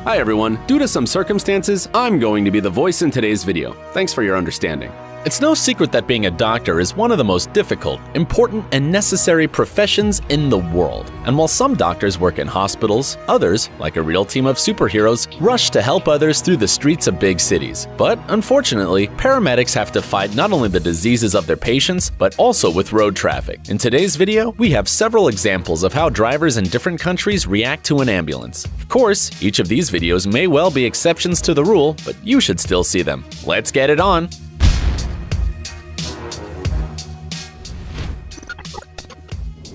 Hi everyone, due to some circumstances, I'm going to be the voice in today's video. Thanks for your understanding. It's no secret that being a doctor is one of the most difficult, important, and necessary professions in the world. And while some doctors work in hospitals, others, like a real team of superheroes, rush to help others through the streets of big cities. But unfortunately, paramedics have to fight not only the diseases of their patients, but also with road traffic. In today's video, we have several examples of how drivers in different countries react to an ambulance. Of course, each of these videos may well be exceptions to the rule, but you should still see them. Let's get it on!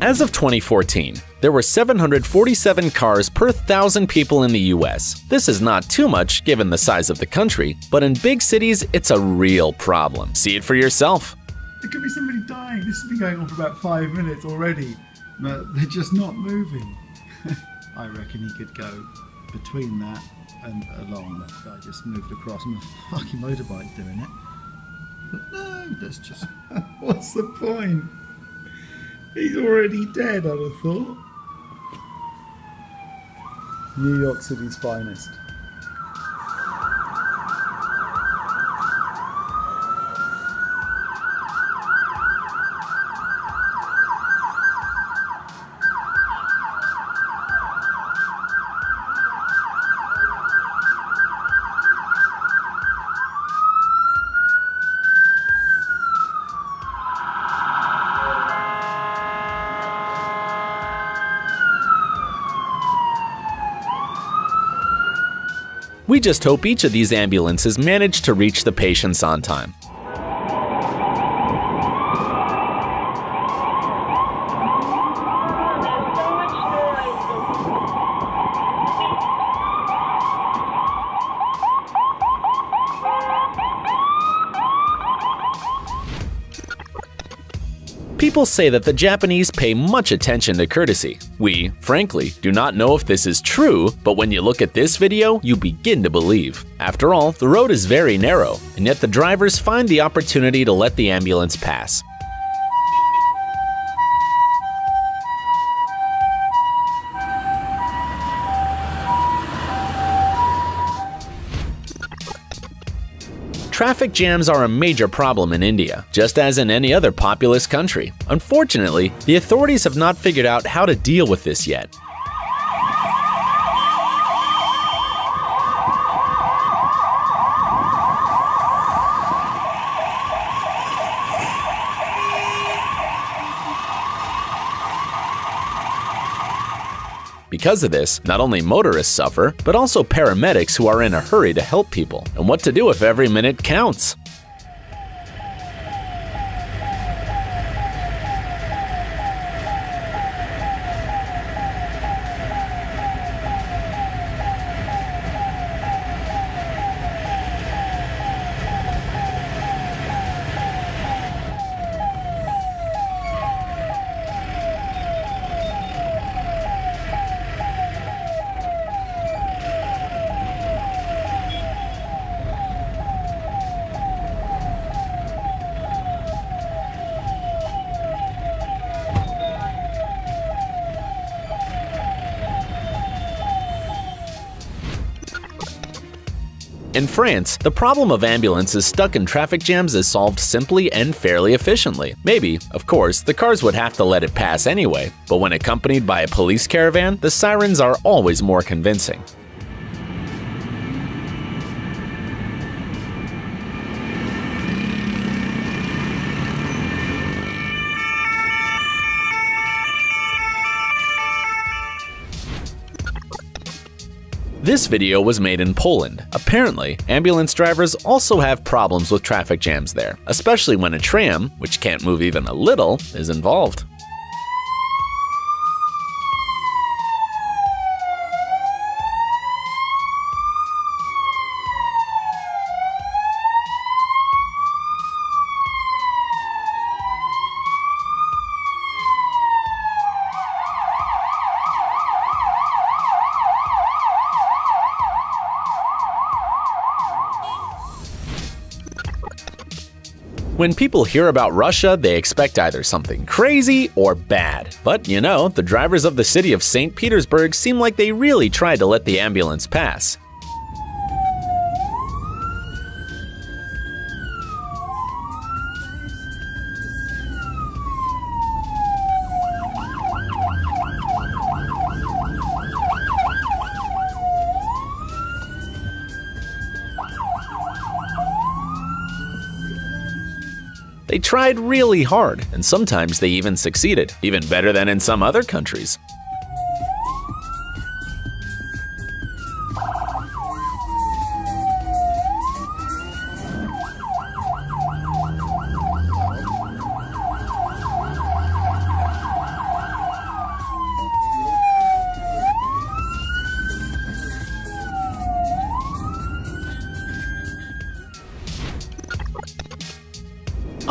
As of 2014, there were 747 cars per 1,000 people in the US. This is not too much given the size of the country, but in big cities, it's a real problem. See it for yourself. There could be somebody dying. This has been going on for about 5 minutes already, but they're just not moving. I reckon he could go between that and along. That guy just moved across on a fucking motorbike doing it. But no, that's just... What's the point? He's already dead, I'd have thought. New York City's finest. We just hope each of these ambulances manage to reach the patients on time. People say that the Japanese pay much attention to courtesy. We, frankly, do not know if this is true, but when you look at this video, you begin to believe. After all, the road is very narrow, and yet the drivers find the opportunity to let the ambulance pass. Traffic jams are a major problem in India, just as in any other populous country. Unfortunately, the authorities have not figured out how to deal with this yet. Because of this, not only motorists suffer, but also paramedics who are in a hurry to help people. And what to do if every minute counts? In France, the problem of ambulances stuck in traffic jams is solved simply and fairly efficiently. Maybe, of course, the cars would have to let it pass anyway, but when accompanied by a police caravan, the sirens are always more convincing. This video was made in Poland. Apparently, ambulance drivers also have problems with traffic jams there, especially when a tram, which can't move even a little, is involved. When people hear about Russia, they expect either something crazy or bad. But you know, the drivers of the city of St. Petersburg seem like they really tried to let the ambulance pass. They tried really hard, and sometimes they even succeeded, even better than in some other countries.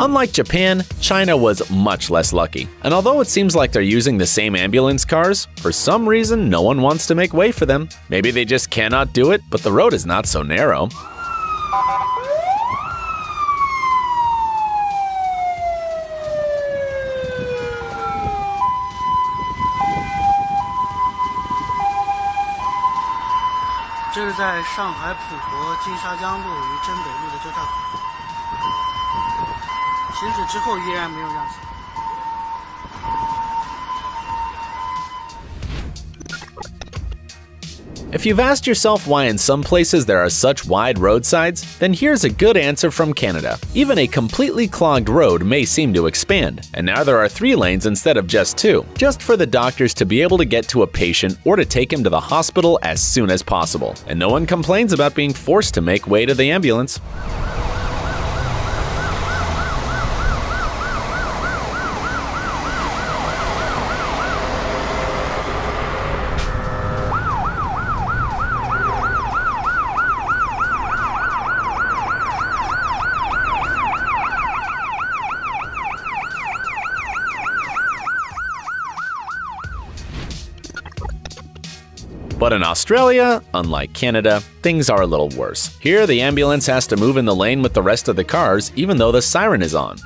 Unlike Japan, China was much less lucky. And although it seems like they're using the same ambulance cars, for some reason no one wants to make way for them. Maybe they just cannot do it, but the road is not so narrow. If you've asked yourself why in some places there are such wide roadsides, then here's a good answer from Canada. Even a completely clogged road may seem to expand, and now there are 3 lanes instead of just 2, just for the doctors to be able to get to a patient or to take him to the hospital as soon as possible. And no one complains about being forced to make way to the ambulance. But in Australia, unlike Canada, things are a little worse. Here, the ambulance has to move in the lane with the rest of the cars, even though the siren is on.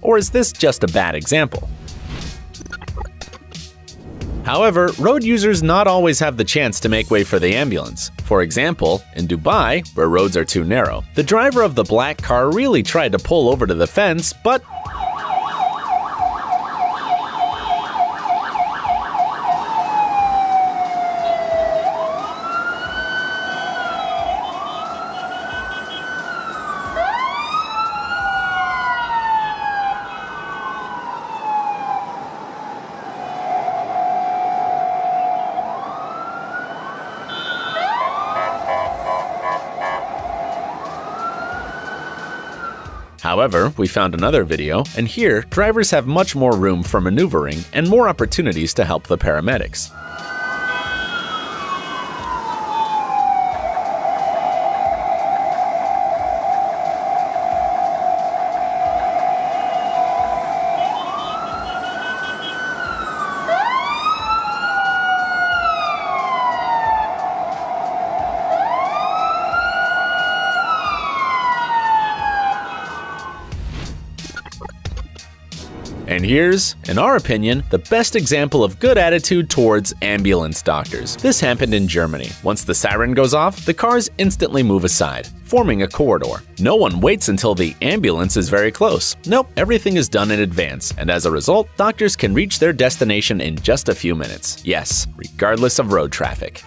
Or is this just a bad example? However, road users not always have the chance to make way for the ambulance. For example, in Dubai, where roads are too narrow, the driver of the black car really tried to pull over to the fence, but However, we found another video, and here, drivers have much more room for maneuvering and more opportunities to help the paramedics. And here's, in our opinion, the best example of good attitude towards ambulance doctors. This happened in Germany. Once the siren goes off, the cars instantly move aside, forming a corridor. No one waits until the ambulance is very close. Nope, everything is done in advance, and as a result, doctors can reach their destination in just a few minutes. Yes, regardless of road traffic.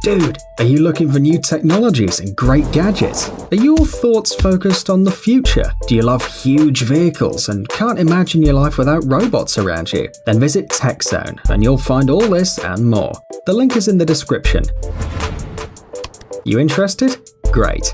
Dude, are you looking for new technologies and great gadgets? Are your thoughts focused on the future? Do you love huge vehicles and can't imagine your life without robots around you? Then visit TechZone and you'll find all this and more. The link is in the description. You interested? Great.